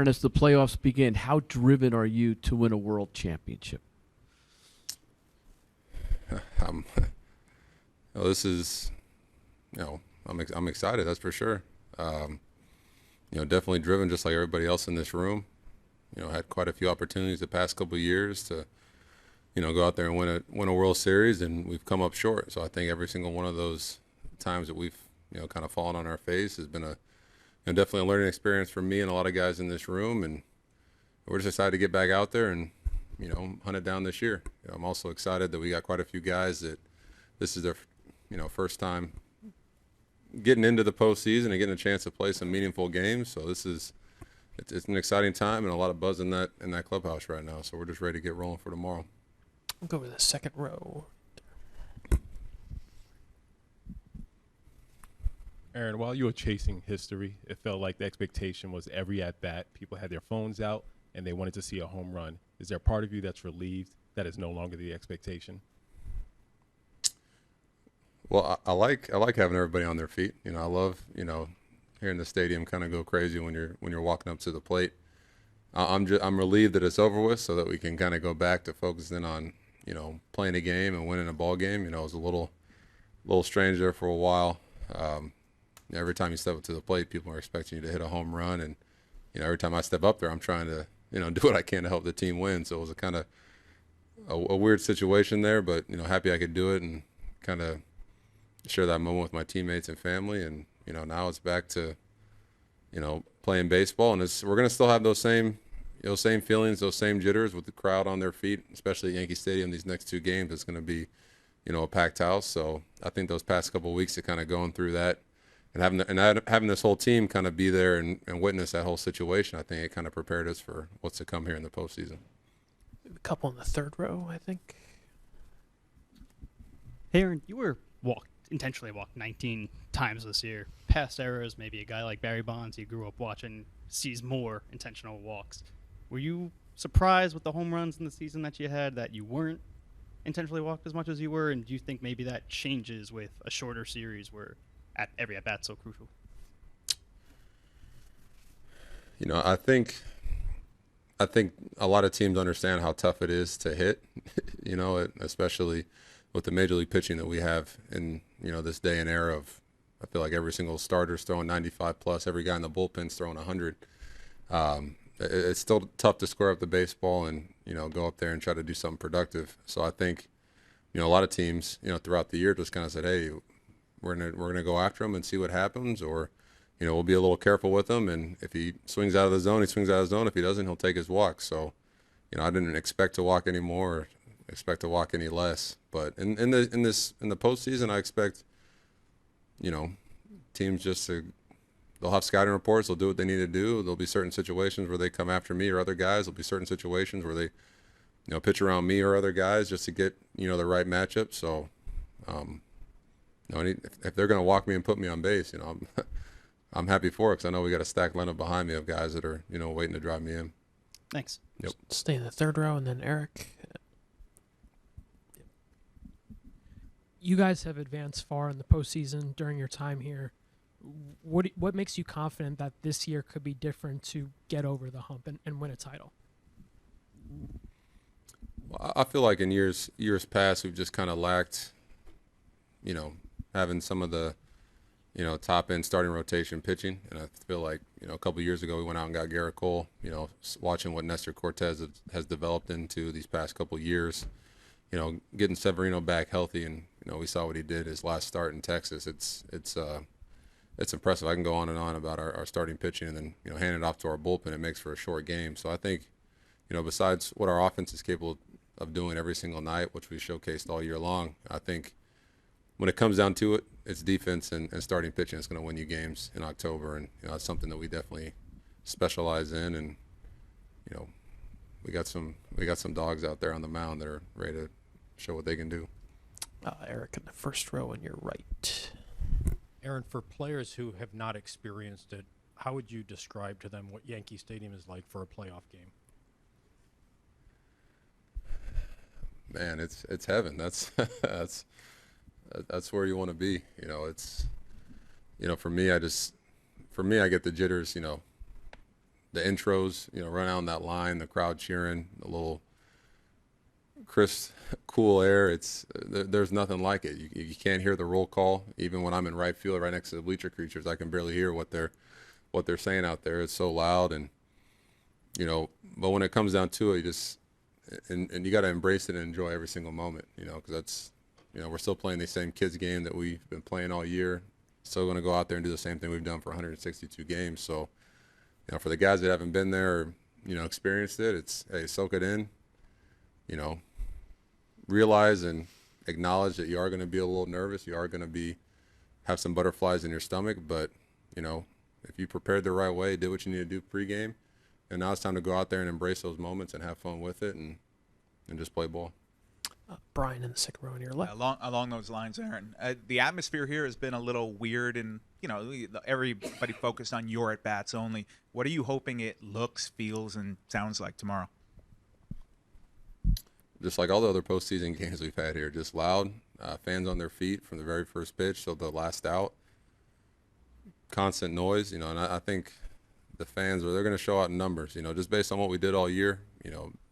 Aaron, as the playoffs begin, how driven are you to win a world championship? This is, I'm excited. That's for sure. Definitely driven, just like everybody else in this room. Had quite a few opportunities the past couple of years to, go out there and win a World Series, and we've come up short. So I think every single one of those times that we've, kind of fallen on our face has been definitely a learning experience for me and a lot of guys in this room. And we're just excited to get back out there and, hunt it down this year. I'm also excited that we got quite a few guys that this is their, first time getting into the postseason and getting a chance to play some meaningful games. So it's an exciting time and a lot of buzz in that clubhouse right now. So we're just ready to get rolling for tomorrow. We'll go over the second row. Aaron, while you were chasing history, it felt like the expectation was every at-bat, people had their phones out and they wanted to see a home run. Is there a part of you that's relieved that is no longer the expectation? Well, I like having everybody on their feet. I love, hearing the stadium kind of go crazy when you're walking up to the plate. I'm relieved that it's over with, so that we can kind of go back to focusing on, playing a game and winning a ball game. It was a little strange there for a while. Every time you step up to the plate, people are expecting you to hit a home run, and every time I step up there, I'm trying to do what I can to help the team win. So it was a kind of a weird situation there, but happy I could do it and kind of share that moment with my teammates and family. And now it's back to playing baseball, and we're gonna still have those same feelings, those same jitters with the crowd on their feet, especially at Yankee Stadium. These next two games, it's gonna be a packed house. So I think those past couple of weeks of kind of going through that and having this whole team kind of be there and witness that whole situation, I think it kind of prepared us for what's to come here in the postseason. A couple in the third row, I think. Hey, Aaron, you were intentionally walked 19 times this year. Past eras, maybe a guy like Barry Bonds you grew up watching sees more intentional walks. Were you surprised with the home runs in the season that you had, that you weren't intentionally walked as much as you were? And do you think maybe that changes with a shorter series where every at-bat's so crucial? I think a lot of teams understand how tough it is to hit, especially with the major league pitching that we have in, this day and era of, I feel like every single starter's throwing 95 plus, every guy in the bullpen's throwing 100. It's still tough to square up the baseball and, go up there and try to do something productive. So I think, a lot of teams, throughout the year just kind of said, hey, we're gonna go after him and see what happens, or, we'll be a little careful with him. And if he swings out of the zone, he swings out of the zone. If he doesn't, he'll take his walk. So, I didn't expect to walk any more or expect to walk any less. But in the postseason, I expect, teams they'll have scouting reports. They'll do what they need to do. There'll be certain situations where they come after me or other guys. There'll be certain situations where they, pitch around me or other guys just to get, the right matchup. So, if they're going to walk me and put me on base, I'm happy for it, because I know we got a stacked lineup behind me of guys that are, waiting to drive me in. Thanks. Yep. Stay in the third row, and then Eric. You guys have advanced far in the postseason during your time here. What makes you confident that this year could be different to get over the hump and win a title? Well, I feel like in years past, we've just kind of lacked, having some of the, top end starting rotation pitching. And I feel like, a couple of years ago, we went out and got Garrett Cole, watching what Nestor Cortez has developed into these past couple of years, getting Severino back healthy. And, we saw what he did his last start in Texas. It's impressive. I can go on and on about our starting pitching, and then, hand it off to our bullpen. It makes for a short game. So I think, besides what our offense is capable of doing every single night, which we showcased all year long, I think when it comes down to it, it's defense and starting pitching that's going to win you games in October. And, it's something that we definitely specialize in. And, we got some dogs out there on the mound that are ready to show what they can do. Eric in the first row on your right. Aaron, for players who have not experienced it, how would you describe to them what Yankee Stadium is like for a playoff game? Man, it's heaven. That's where you want to be. For me, I get the jitters, the intros, run out on that line, the crowd cheering, the little crisp, cool air. There's nothing like it. You can't hear the roll call. Even when I'm in right field, right next to the bleacher creatures, I can barely hear what they're saying out there. It's so loud, and but when it comes down to it, you just and you got to embrace it and enjoy every single moment. Because that's we're still playing the same kids game that we've been playing all year. Still going to go out there and do the same thing we've done for 162 games. So, for the guys that haven't been there or, experienced it, it's, hey, soak it in, realize and acknowledge that you are going to be a little nervous. You are going to have some butterflies in your stomach, but, if you prepared the right way, did what you need to do pregame, and now it's time to go out there and embrace those moments and have fun with it and just play ball. Brian in the second row on your left. Along those lines, Aaron, the atmosphere here has been a little weird, and everybody focused on your at bats only. What are you hoping it looks, feels, and sounds like tomorrow? Just like all the other postseason games we've had here, just loud, fans on their feet from the very first pitch till the last out, constant noise, and I think the fans they're going to show out in numbers, just based on what we did all year,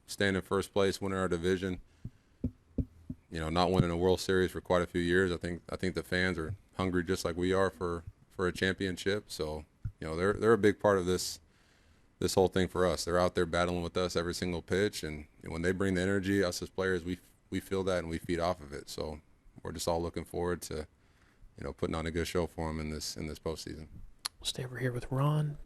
staying in first place, winning our division. Not winning a World Series for quite a few years. I think the fans are hungry just like we are for a championship. So, they're a big part of this whole thing for us. They're out there battling with us every single pitch, and when they bring the energy, us as players, we feel that and we feed off of it. So, we're just all looking forward to, putting on a good show for them in this postseason. We'll stay over here with Ron.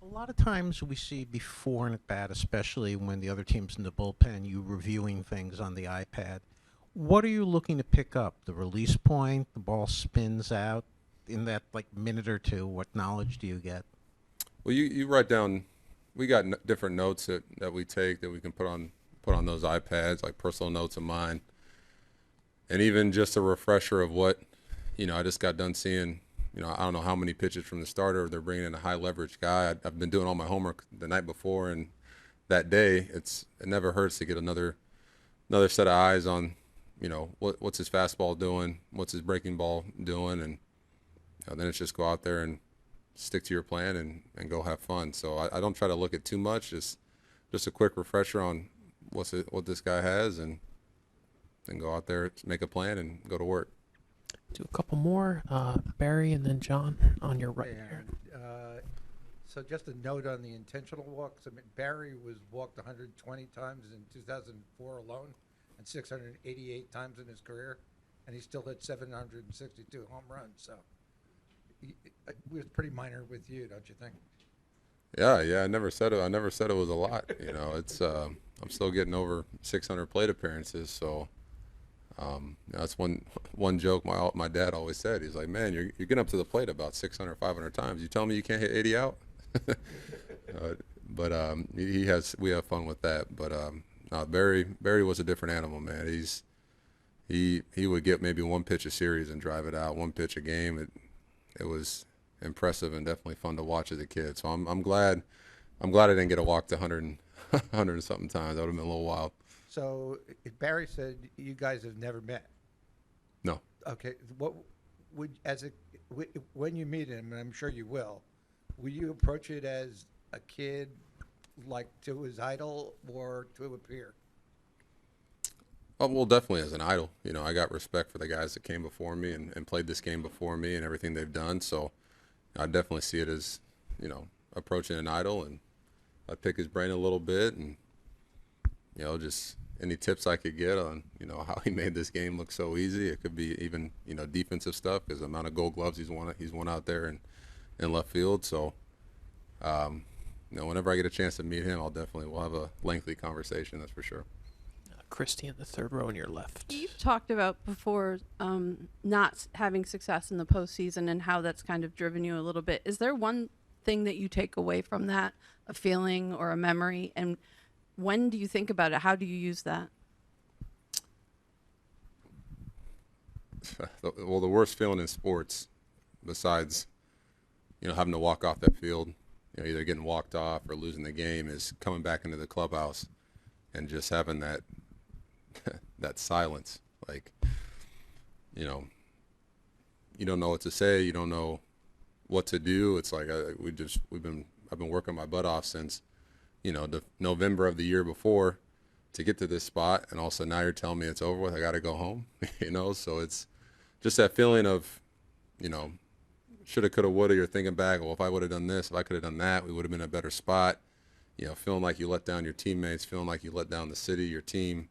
A lot of times we see before an at bat, especially when the other team's in the bullpen, you reviewing things on the iPad. What are you looking to pick up? The release point, the ball spins out in that minute or two. What knowledge do you get? Well, you write down. We got different notes that we take that we can put on those iPads, like personal notes of mine, and even just a refresher of what I just got done seeing. I don't know how many pitches from the starter. They're bringing in a high leverage guy. I've been doing all my homework the night before, and that day, it never hurts to get another set of eyes on, what's his fastball doing, what's his breaking ball doing, and then it's just go out there and stick to your plan and go have fun. So I don't try to look at too much. Just a quick refresher on what this guy has, and then go out there, make a plan, and go to work. Do a couple more. Barry and then John on your right. Hey, Aaron. So just a note on the intentional walks. Barry was walked 120 times in 2004 alone and 688 times in his career, and he still hit 762 home runs. So it was pretty minor with you, don't you think? Yeah. I never said it was a lot. It's I'm still getting over 600 plate appearances, so. That's one joke my dad always said. He's like, man, you're getting up to the plate about 600, 500 times. You tell me you can't hit 80 out? But we have fun with that. But no, Barry was a different animal, man. He would get maybe one pitch a series and drive it out, one pitch a game. It was impressive and definitely fun to watch as a kid. So I'm glad I didn't get a walk to 100 and something times. That would have been a little wild. So Barry said you guys have never met. No. Okay. What would when you meet him, and I'm sure you will you approach it as a kid, like to his idol, or to a peer? Well, definitely as an idol. I got respect for the guys that came before me and played this game before me and everything they've done. So I definitely see it as, approaching an idol, and I pick his brain a little bit and, just any tips I could get on, how he made this game look so easy. It could be even, defensive stuff, because the amount of Gold Gloves he's won out there in left field. So, whenever I get a chance to meet him, we'll have a lengthy conversation. That's for sure. Christy in the third row on your left. You've talked about before not having success in the postseason and how that's kind of driven you a little bit. Is there one thing that you take away from that, a feeling or a memory? And when do you think about it? How do you use that? Well, the worst feeling in sports, besides, having to walk off that field, either getting walked off or losing the game, is coming back into the clubhouse and just having that that silence. Like, you don't know what to say. You don't know what to do. It's like I've been working my butt off since, the November of the year before to get to this spot, and also now you're telling me it's over with. I got to go home, So it's just that feeling of, shoulda, coulda, woulda. You're thinking back, well, if I would have done this, if I could have done that, we would have been in a better spot. Feeling like you let down your teammates, feeling like you let down the city, your team.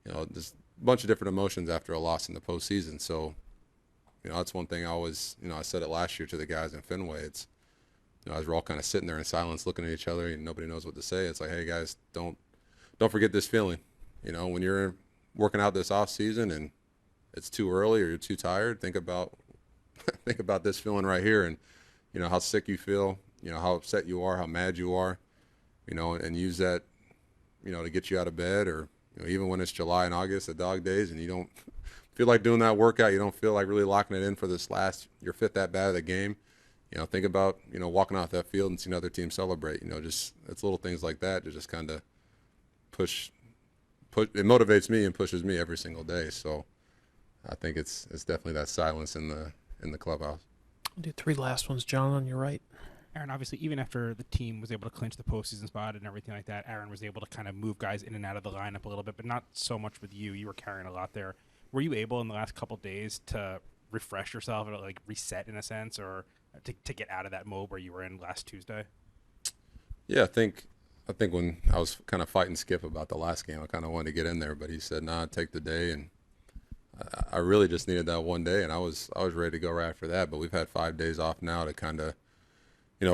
There's a bunch of different emotions after a loss in the postseason. So, that's one thing I always, I said it last year to the guys in Fenway. It's, as we're all kind of sitting there in silence looking at each other and nobody knows what to say. It's like, hey, guys, don't forget this feeling. When you're working out this off season and it's too early or you're too tired, think about this feeling right here, and how sick you feel, how upset you are, how mad you are, and use that, to get you out of bed, or even when it's July and August, the dog days, and you don't feel like doing that workout, you don't feel like really locking it in for this your fifth at bat of the game. Think about walking off that field and seeing other teams celebrate. Just it's little things like that to just kind of push. It motivates me and pushes me every single day. So I think it's definitely that silence in the clubhouse. I'll do 3 last ones. John, on your right. Aaron, obviously, even after the team was able to clinch the postseason spot and everything like that, Aaron was able to kind of move guys in and out of the lineup a little bit, but not so much with you. You were carrying a lot there. Were you able in the last couple of days to refresh yourself or like reset in a sense, or to get out of that mode where you were in last Tuesday? Yeah, I think when I was kind of fighting Skip about the last game, I kind of wanted to get in there, but he said, "Nah, take the day," and I really just needed that one day, and I was ready to go right after that. But we've had 5 days off now to kind of,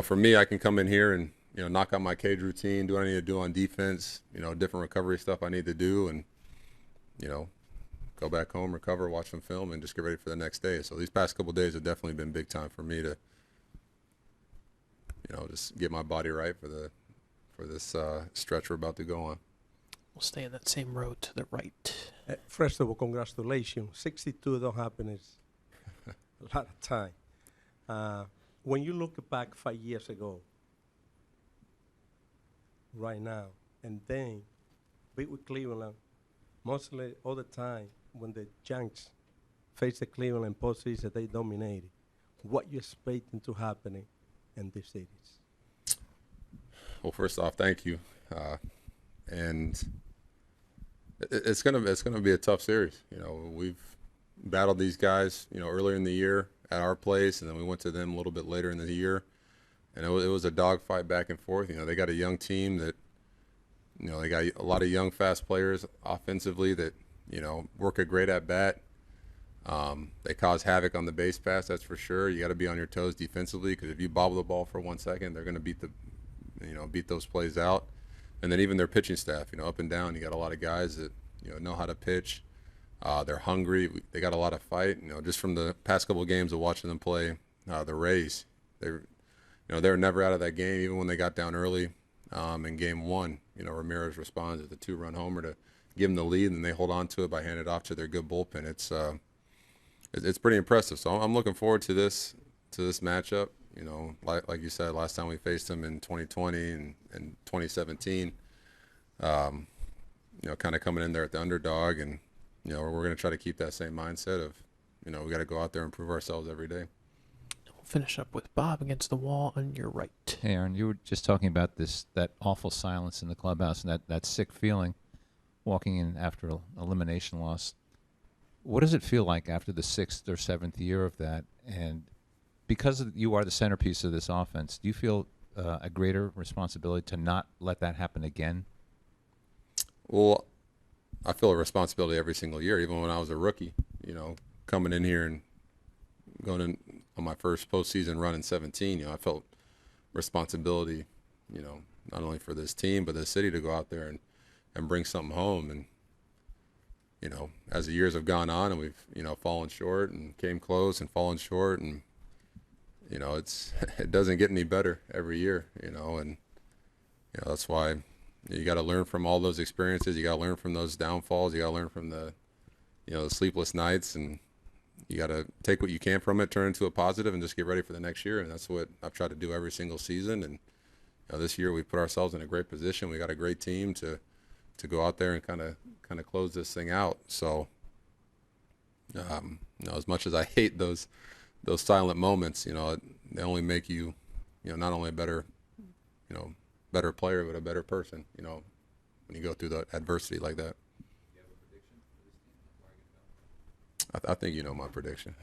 for me, I can come in here and knock out my cage routine, do what I need to do on defense, different recovery stuff I need to do, and go back home, recover, watch some film, and just get ready for the next day. So these past couple of days have definitely been big time for me to, just get my body right for this stretch we're about to go on. We'll stay in that same road to the right. First of all, congratulations. 62 don't happen. It's a lot of time. When you look back 5 years ago, right now, and then be with Cleveland, mostly all the time when the Yankees face the Cleveland postseason, they dominated. What you expecting to happen in these cities? Well, first off, thank you, and it's gonna be a tough series. We've battled these guys, earlier in the year at our place, and then we went to them a little bit later in the year, and it was a dogfight back and forth. They got a young team that, they got a lot of young, fast players offensively that, work a great at bat. They cause havoc on the base pass, that's for sure. You got to be on your toes defensively, because if you bobble the ball for 1 second, they're going to beat those plays out. And then even their pitching staff, up and down, you got a lot of guys that, know how to pitch. They're hungry. They got a lot of fight. Just from the past couple of games of watching them play the Rays, they were never out of that game, even when they got down early. In game 1, Ramirez responds with a 2-run homer to give them the lead, and they hold on to it by handing it off to their good bullpen. It's pretty impressive. So I'm looking forward to this matchup. Like you said, last time we faced them in 2020 and 2017, kind of coming in there at the underdog, and we're going to try to keep that same mindset of, we got to go out there and prove ourselves every day. We'll finish up with Bob against the wall on your right. Hey, Aaron, you were just talking about that awful silence in the clubhouse and that sick feeling walking in after an elimination loss. What does it feel like after the 6th or 7th year of that? And because you are the centerpiece of this offense, do you feel a greater responsibility to not let that happen again? Well, I feel a responsibility every single year, even when I was a rookie, coming in here and going in on my first postseason run in 17, I felt responsibility, not only for this team, but the city to go out there and bring something home. And, as the years have gone on and we've, fallen short and came close and fallen short, and, it doesn't get any better every year, and, that's why you got to learn from all those experiences. You got to learn from those downfalls. You got to learn from the sleepless nights, and you got to take what you can from it, turn it into a positive, and just get ready for the next year. And that's what I've tried to do every single season. And this year we put ourselves in a great position. We got a great team to go out there and kind of close this thing out. So, as much as I hate those silent moments, they only make you, you know, not only a better, you know, better player, but a better person, you know, when you go through the adversity like that. I think you know my prediction.